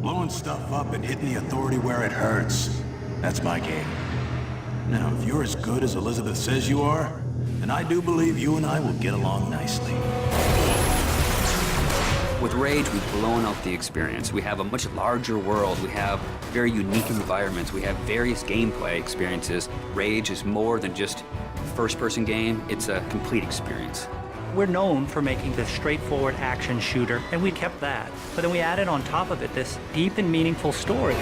Blowing stuff up and hitting the authority where it hurts. That's my game. Now, if you're as good as Elizabeth says you are, then I do believe you and I will get along nicely. With Rage, we've blown out the experience. We have a much larger world. We have very unique environments. We have various gameplay experiences. Rage is more than just a first-person game. It's a complete experience. We're known for making this straightforward action shooter, and we kept that. But then we added on top of it this deep and meaningful story.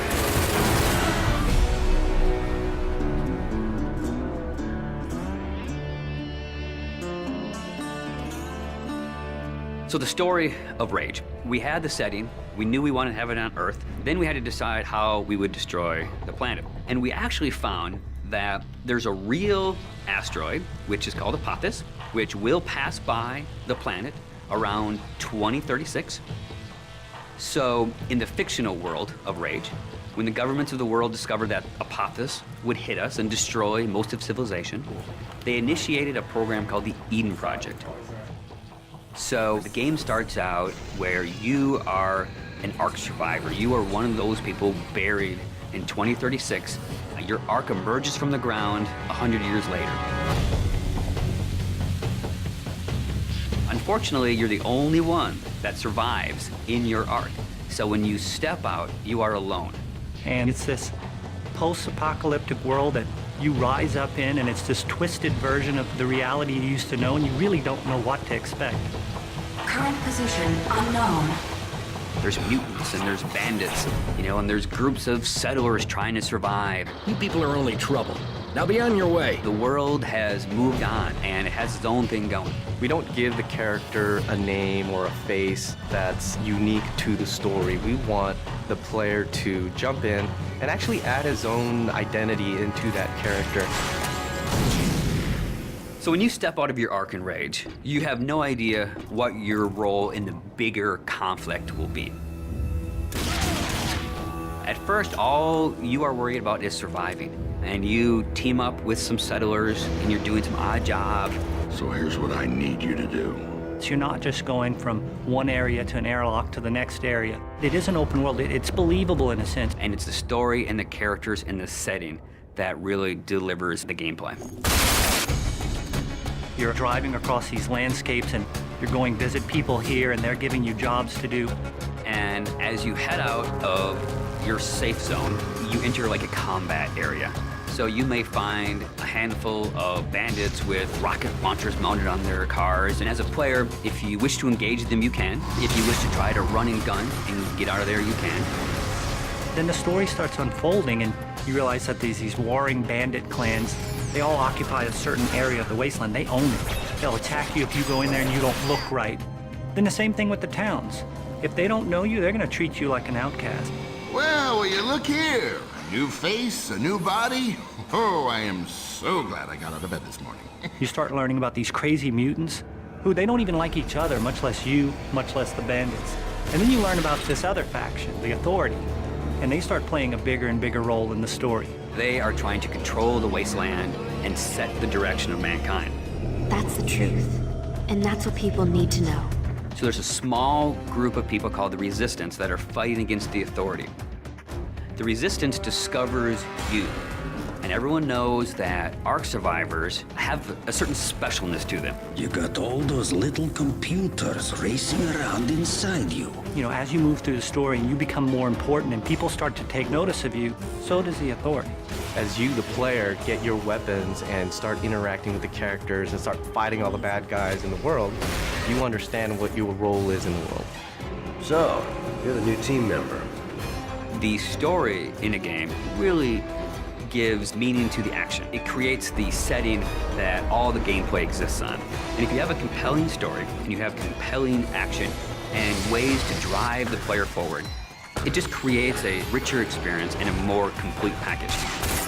So the story of Rage. We had the setting, we knew we wanted to have it on Earth, then we had to decide how we would destroy the planet. And we actually found that there's a real asteroid, which is called Apophis, which will pass by the planet around 2036. So in the fictional world of Rage, when the governments of the world discovered that Apophis would hit us and destroy most of civilization, they initiated a program called the Eden Project. So the game starts out where you are an Ark survivor. You are one of those people buried in 2036. Your Ark emerges from the ground 100 years later. Unfortunately, you're the only one that survives in your Ark. So when you step out, you are alone. And it's this post-apocalyptic world that you rise up in, and it's this twisted version of the reality you used to know, and you really don't know what to expect. Current position unknown. There's mutants and there's bandits, you know, and there's groups of settlers trying to survive. You people are only trouble. Now be on your way. The world has moved on, and it has its own thing going. We don't give the character a name or a face that's unique to the story. We want the player to jump in and actually add his own identity into that character. So when you step out of your Ark in Rage, you have no idea what your role in the bigger conflict will be. At first, all you are worried about is surviving. And you team up with some settlers, and you're doing some odd jobs. So here's what I need you to do. So you're not just going from one area to an airlock to the next area. It is an open world. It's believable in a sense. And it's the story and the characters and the setting that really delivers the gameplay. You're driving across these landscapes, and you're going visit people here, and they're giving you jobs to do. And as you head out of your safe zone, you enter like a combat area. So you may find a handful of bandits with rocket launchers mounted on their cars. And as a player, if you wish to engage them, you can. If you wish to try to run and gun and get out of there, you can. Then the story starts unfolding, and you realize that these warring bandit clans, they all occupy a certain area of the wasteland. They own it. They'll attack you if you go in there and you don't look right. Then the same thing with the towns. If they don't know you, they're gonna treat you like an outcast. Well, will you look here? A new face, a new body. Oh, I am so glad I got out of bed this morning. You start learning about these crazy mutants who they don't even like each other, much less you, much less the bandits. And then you learn about this other faction, the Authority, and they start playing a bigger and bigger role in the story. They are trying to control the wasteland and set the direction of mankind. That's the truth. And that's what people need to know. So there's a small group of people called the Resistance that are fighting against the Authority. The Resistance discovers you, and everyone knows that Ark survivors have a certain specialness to them. You got all those little computers racing around inside you. You know, as you move through the story and you become more important and people start to take notice of you, so does the Authority. As you, the player, get your weapons and start interacting with the characters and start fighting all the bad guys in the world, you understand what your role is in the world. So, you're the new team member. The story in a game really gives meaning to the action. It creates the setting that all the gameplay exists on. And if you have a compelling story and you have compelling action and ways to drive the player forward, it just creates a richer experience and a more complete package.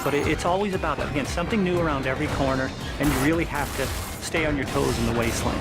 But it's always about, again, something new around every corner, and you really have to stay on your toes in the wasteland.